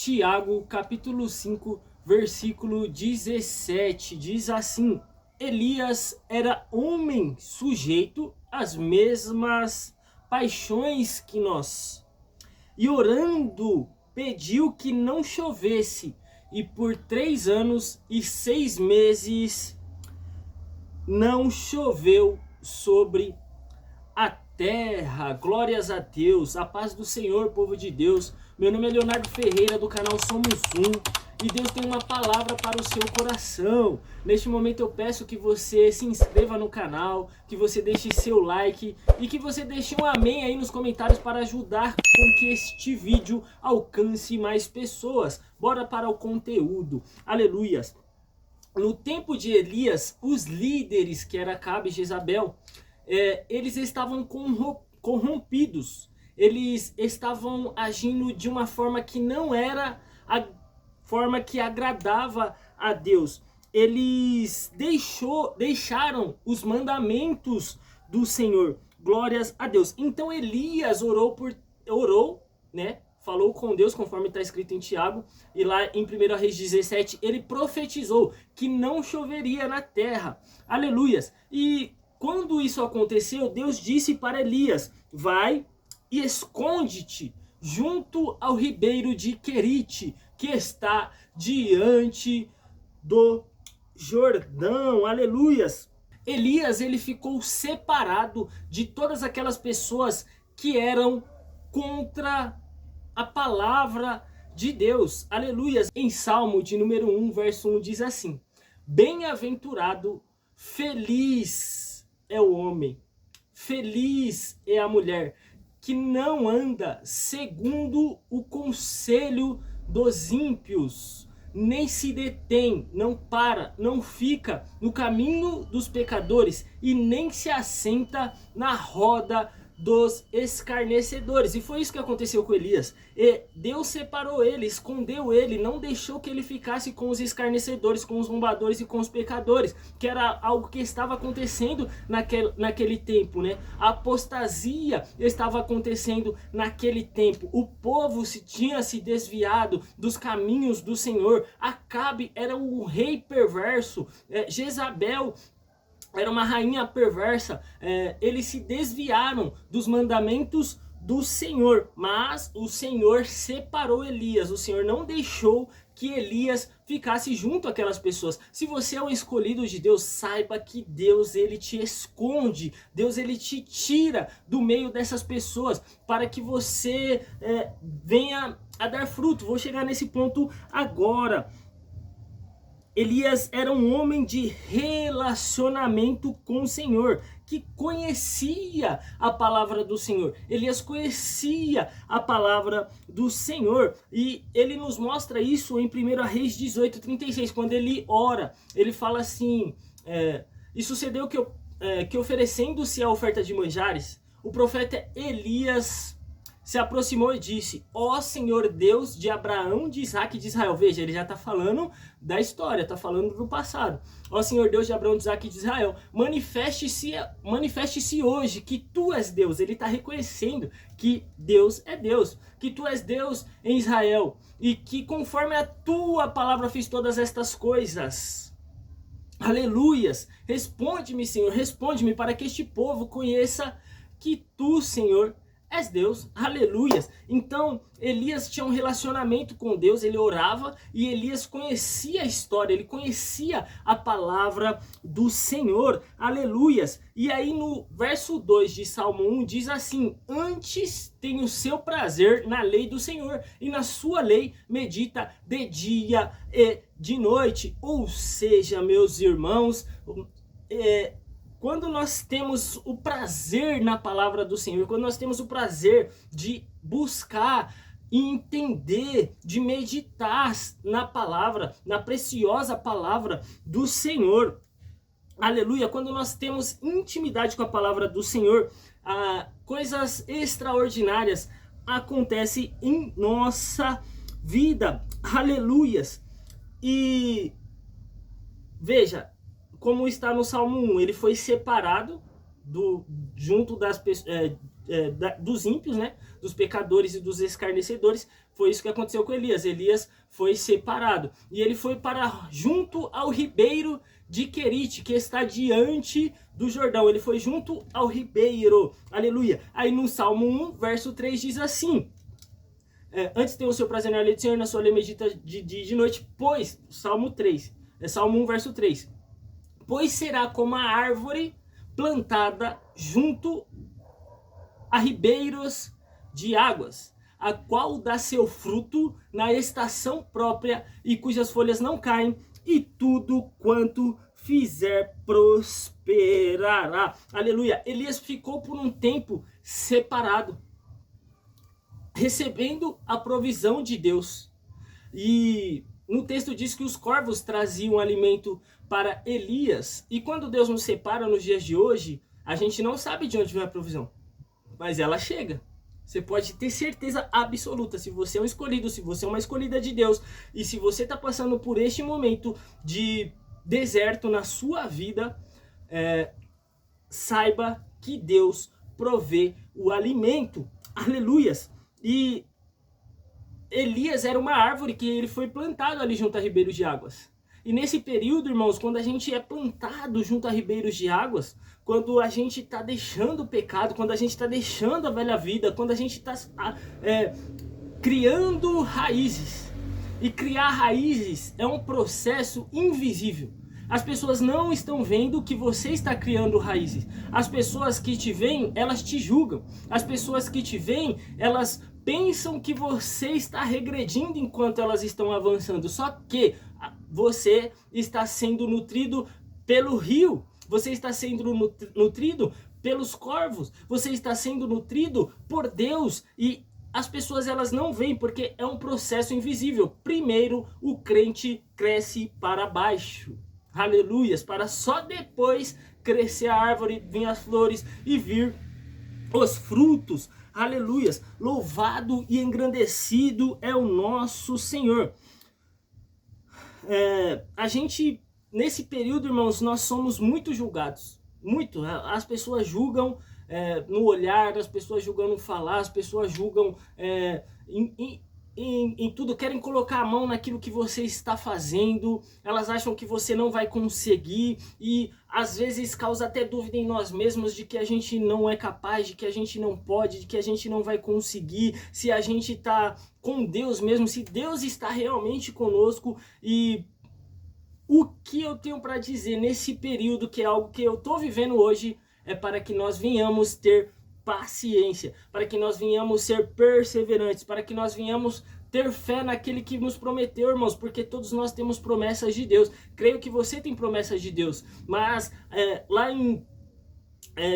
Tiago, capítulo 5, versículo 17, diz assim: Elias era homem sujeito às mesmas paixões que nós, e orando pediu que não chovesse, e por 3 anos e 6 meses não choveu sobre a terra. Glórias a Deus, a paz do Senhor, povo de Deus. Meu nome é Leonardo Ferreira, do canal Somos Um, e Deus tem uma palavra para o seu coração. Neste momento eu peço que você se inscreva no canal, que você deixe seu like e que você deixe um amém aí nos comentários para ajudar com que este vídeo alcance mais pessoas. Bora para o conteúdo. Aleluias. No tempo de Elias, os líderes, que era Acabe e Jezabel, eles estavam corrompidos. Eles estavam agindo de uma forma que não era a forma que agradava a Deus. Eles deixaram os mandamentos do Senhor. Glórias a Deus. Então Elias orou, né? Falou com Deus, conforme está escrito em Tiago, e lá em 1 Reis 17, ele profetizou que não choveria na terra. Aleluias. E quando isso aconteceu, Deus disse para Elias: vai e esconde-te junto ao ribeiro de Querite, que está diante do Jordão. Aleluias. Elias, ele ficou separado de todas aquelas pessoas que eram contra a palavra de Deus. Aleluias. Em Salmo de número 1, verso 1 diz assim: bem-aventurado, feliz é o homem, feliz é a mulher, que não anda segundo o conselho dos ímpios, nem se detém, não para, não fica no caminho dos pecadores, e nem se assenta na roda dos escarnecedores. E foi isso que aconteceu com Elias. E Deus separou ele, escondeu ele, não deixou que ele ficasse com os escarnecedores, com os zombadores e com os pecadores, que era algo que estava acontecendo naquele tempo, né? A apostasia estava acontecendo naquele tempo. O povo tinha se desviado dos caminhos do Senhor. Acabe era um rei perverso. Jezabel era uma rainha perversa. Eles se desviaram dos mandamentos do Senhor, mas o Senhor separou Elias. O Senhor não deixou que Elias ficasse junto àquelas pessoas. Se você é um escolhido de Deus, saiba que Deus, ele te esconde, Deus, ele te tira do meio dessas pessoas para que você venha a dar fruto. Vou chegar nesse ponto agora. Elias era um homem de relacionamento com o Senhor, que conhecia a palavra do Senhor. Elias conhecia a palavra do Senhor, e ele nos mostra isso em 1 Reis 18:36, quando ele ora. Ele fala assim: e sucedeu que oferecendo-se a oferta de manjares, o profeta Elias se aproximou e disse: ó Senhor Deus de Abraão, de Isaac e de Israel. Veja, ele já está falando da história, está falando do passado. Ó Senhor Deus de Abraão, de Isaac e de Israel, manifeste-se hoje que tu és Deus. Ele está reconhecendo que Deus é Deus, que tu és Deus em Israel, e que conforme a tua palavra fiz todas estas coisas. Aleluias. Responde-me, Senhor, responde-me, para que este povo conheça que tu, Senhor, és Deus. Aleluias. Então Elias tinha um relacionamento com Deus, ele orava, e Elias conhecia a história, ele conhecia a palavra do Senhor. Aleluias. E aí no verso 2 de Salmo 1 diz assim: antes tem o seu prazer na lei do Senhor, e na sua lei medita de dia e de noite. Ou seja, meus irmãos, quando nós temos o prazer na palavra do Senhor, quando nós temos o prazer de buscar e entender, de meditar na palavra, na preciosa palavra do Senhor, aleluia, quando nós temos intimidade com a palavra do Senhor, coisas extraordinárias acontecem em nossa vida. Aleluias. E veja, como está no Salmo 1, ele foi separado junto dos ímpios, né? Dos pecadores e dos escarnecedores. foi isso que aconteceu com Elias. Elias foi separado e ele foi para junto ao ribeiro de Querite, que está diante do Jordão. Ele foi junto ao ribeiro, aleluia. Aí no Salmo 1, verso 3 diz assim: antes tem o seu prazer na lei do Senhor, na sua lei medita de dia e de noite, pois, Salmo 3, Salmo 1, verso 3, pois será como a árvore plantada junto a ribeiros de águas, a qual dá seu fruto na estação própria e cujas folhas não caem, e tudo quanto fizer prosperará. Aleluia. Elias ficou por um tempo separado, recebendo a provisão de Deus. E no texto diz que os corvos traziam alimento para Elias. E quando Deus nos separa nos dias de hoje, a gente não sabe de onde vem a provisão, mas ela chega. Você pode ter certeza absoluta, se você é um escolhido, se você é uma escolhida de Deus, e se você está passando por este momento de deserto na sua vida, saiba que Deus provê o alimento. Aleluias! E Elias era uma árvore que ele foi plantado ali junto a ribeiros de águas. E nesse período, irmãos, quando a gente é plantado junto a ribeiros de águas, quando a gente está deixando o pecado, quando a gente está deixando a velha vida, quando a gente está criando raízes. E criar raízes é um processo invisível. As pessoas não estão vendo que você está criando raízes. As pessoas que te veem, elas te julgam. As pessoas que te veem, elas pensam que você está regredindo enquanto elas estão avançando. Só que você está sendo nutrido pelo rio. Você está sendo nutrido pelos corvos. Você está sendo nutrido por Deus. E as pessoas elas não veem porque é um processo invisível. Primeiro o crente cresce para baixo. Aleluias. Para só depois crescer a árvore, vir as flores e vir os frutos. Aleluias. Louvado e engrandecido é o nosso Senhor. A gente, nesse período, irmãos, nós somos muito julgados. Muito. As pessoas julgam no olhar, as pessoas julgam no falar, as pessoas julgam em tudo, querem colocar a mão naquilo que você está fazendo, elas acham que você não vai conseguir e às vezes causa até dúvida em nós mesmos de que a gente não é capaz, de que a gente não pode, de que a gente não vai conseguir, se a gente está com Deus mesmo, se Deus está realmente conosco. E o que eu tenho para dizer nesse período, que é algo que eu estou vivendo hoje, é para que nós venhamos ter paciência, para que nós venhamos ser perseverantes, para que nós venhamos ter fé naquele que nos prometeu, irmãos, porque todos nós temos promessas de Deus. Creio que você tem promessas de Deus, mas lá em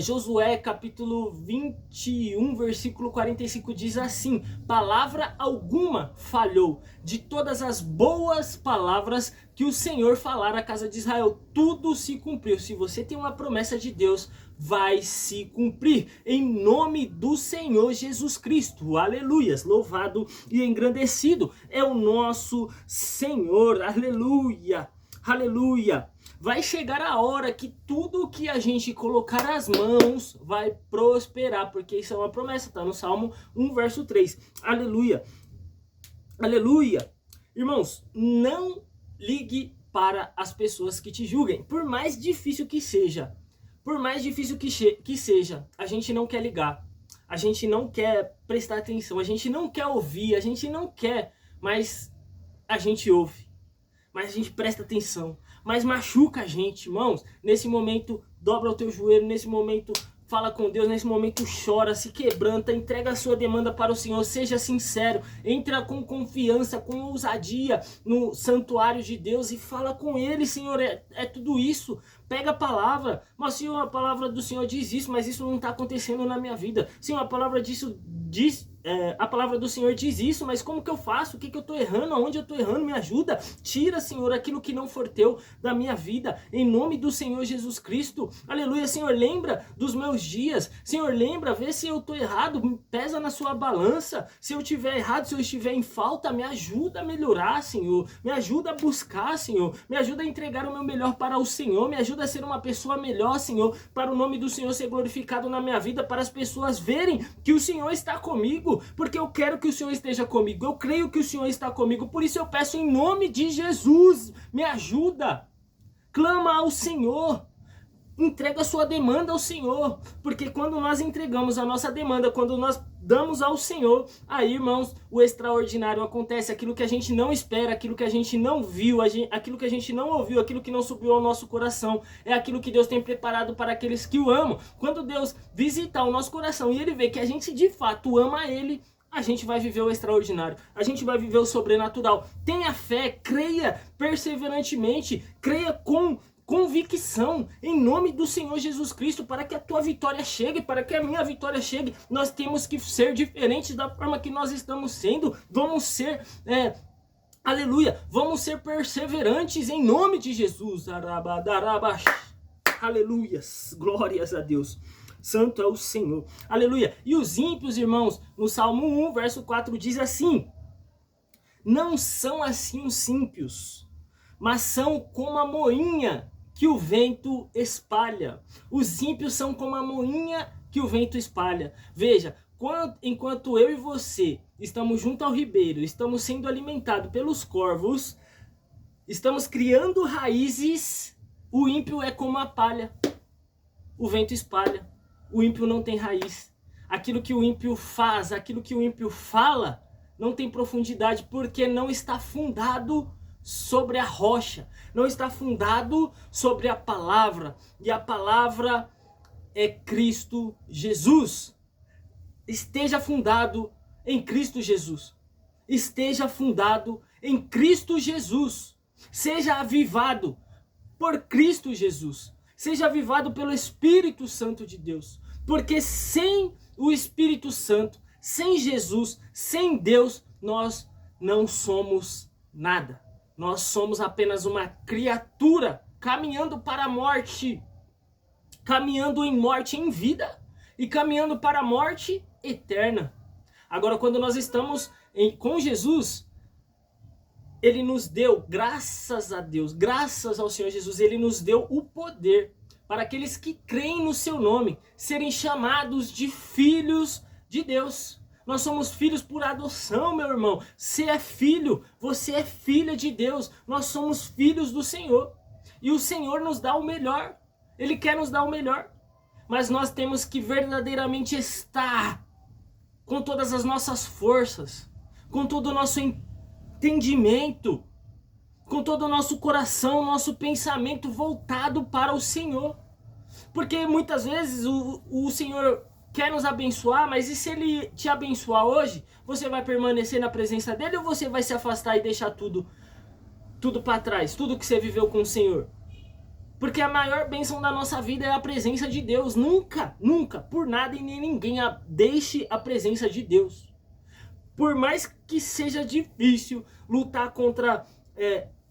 Josué capítulo 21, versículo 45 diz assim: palavra alguma falhou de todas as boas palavras que o Senhor falara à casa de Israel, tudo se cumpriu. Se você tem uma promessa de Deus, vai se cumprir em nome do Senhor Jesus Cristo. Aleluias, louvado e engrandecido é o nosso Senhor. Aleluia, aleluia. Vai chegar a hora que tudo que a gente colocar as mãos vai prosperar, porque isso é uma promessa, tá no Salmo 1, verso 3. Aleluia, aleluia. Irmãos, não ligue para as pessoas que te julguem, por mais difícil que seja. Por mais difícil que seja, a gente não quer ligar, a gente não quer prestar atenção, a gente não quer ouvir, a gente não quer, mas a gente ouve, mas a gente presta atenção, mas machuca a gente, irmãos. Nesse momento, dobra o teu joelho, nesse momento, fala com Deus, nesse momento chora, se quebranta, entrega a sua demanda para o Senhor, seja sincero, entra com confiança, com ousadia no santuário de Deus e fala com Ele: Senhor, é tudo isso. Pega a palavra, mas Senhor, a palavra do Senhor diz isso, mas isso não está acontecendo na minha vida. Senhor, a palavra a palavra do Senhor diz isso, mas como que eu faço? O que eu estou errando? Aonde eu estou errando? Me ajuda. Tira, Senhor, aquilo que não for teu da minha vida, em nome do Senhor Jesus Cristo. Aleluia. Senhor, lembra dos meus dias. Senhor, lembra, vê se eu estou errado, pesa na sua balança. Se eu estiver errado, se eu estiver em falta, me ajuda a melhorar, Senhor. Me ajuda a buscar, Senhor. Me ajuda a entregar o meu melhor para o Senhor. Me ajuda ajuda a ser uma pessoa melhor, Senhor, para o nome do Senhor ser glorificado na minha vida, para as pessoas verem que o Senhor está comigo, porque eu quero que o Senhor esteja comigo, eu creio que o Senhor está comigo, por isso eu peço em nome de Jesus, me ajuda, clama ao Senhor. Entrega a sua demanda ao Senhor, porque quando nós entregamos a nossa demanda, quando nós damos ao Senhor, aí, irmãos, o extraordinário acontece, aquilo que a gente não espera, aquilo que a gente não viu, aquilo que a gente não ouviu, aquilo que não subiu ao nosso coração, é aquilo que Deus tem preparado para aqueles que o amam. Quando Deus visitar o nosso coração e Ele vê que a gente de fato ama Ele, a gente vai viver o extraordinário, a gente vai viver o sobrenatural. Tenha fé, creia perseverantemente, creia com convicção em nome do Senhor Jesus Cristo, para que a tua vitória chegue, para que a minha vitória chegue. Nós temos que ser diferentes da forma que nós estamos sendo. Vamos ser, aleluia, vamos ser perseverantes em nome de Jesus. Aleluias, glórias a Deus. Santo é o Senhor, aleluia. E os ímpios, irmãos, no Salmo 1, verso 4 diz assim: não são assim os ímpios, mas são como a moinha que o vento espalha. Os ímpios são como a moinha que o vento espalha. Veja, enquanto eu e você estamos junto ao ribeiro, estamos sendo alimentados pelos corvos, estamos criando raízes, o ímpio é como a palha. O vento espalha. O ímpio não tem raiz. Aquilo que o ímpio faz, aquilo que o ímpio fala, não tem profundidade, porque não está fundado sobre a rocha, não está fundado sobre a palavra, e a palavra é Cristo Jesus. Esteja fundado em Cristo Jesus, esteja fundado em Cristo Jesus, seja avivado por Cristo Jesus, seja avivado pelo Espírito Santo de Deus, porque sem o Espírito Santo, sem Jesus, sem Deus, nós não somos nada. Nós somos apenas uma criatura caminhando para a morte, caminhando em morte em vida e caminhando para a morte eterna. Agora, quando nós estamos com Jesus, Ele nos deu, graças a Deus, graças ao Senhor Jesus, Ele nos deu o poder para aqueles que creem no seu nome serem chamados de filhos de Deus. Nós somos filhos por adoção, meu irmão. Você é filho, você é filha de Deus. Nós somos filhos do Senhor. E o Senhor nos dá o melhor. Ele quer nos dar o melhor. Mas nós temos que verdadeiramente estar com todas as nossas forças, com todo o nosso entendimento, com todo o nosso coração, nosso pensamento voltado para o Senhor. Porque muitas vezes o Senhor quer nos abençoar, mas e se Ele te abençoar hoje, você vai permanecer na presença dEle ou você vai se afastar e deixar tudo para trás, tudo que você viveu com o Senhor? Porque a maior bênção da nossa vida é a presença de Deus. Nunca, nunca, por nada e nem ninguém deixe a presença de Deus. Por mais que seja difícil lutar contra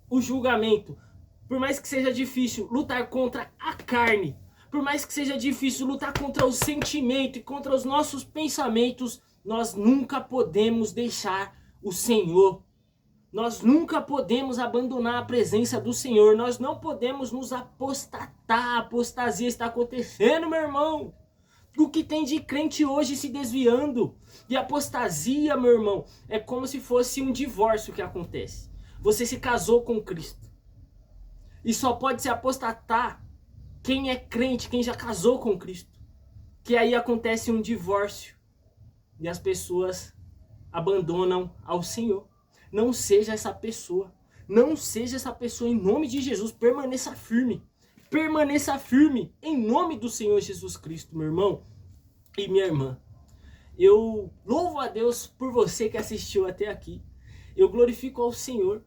o julgamento, por mais que seja difícil lutar contra a carne, por mais que seja difícil lutar contra o sentimento e contra os nossos pensamentos, nós nunca podemos deixar o Senhor. Nós nunca podemos abandonar a presença do Senhor. Nós não podemos nos apostatar. A apostasia está acontecendo, meu irmão. O que tem de crente hoje se desviando? E apostasia, meu irmão, é como se fosse um divórcio que acontece. Você se casou com Cristo. E só pode se apostatar quem é crente, quem já casou com Cristo. Que aí acontece um divórcio. E as pessoas abandonam ao Senhor. Não seja essa pessoa. Não seja essa pessoa em nome de Jesus. Permaneça firme. Permaneça firme em nome do Senhor Jesus Cristo, meu irmão e minha irmã. Eu louvo a Deus por você que assistiu até aqui. Eu glorifico ao Senhor.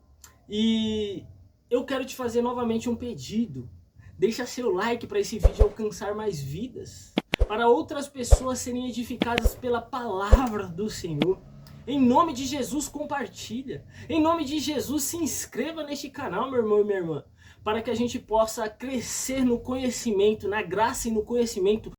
E eu quero te fazer novamente um pedido. Deixa seu like para esse vídeo alcançar mais vidas. Para outras pessoas serem edificadas pela palavra do Senhor. Em nome de Jesus, compartilha. Em nome de Jesus, se inscreva neste canal, meu irmão e minha irmã. Para que a gente possa crescer no conhecimento, na graça e no conhecimento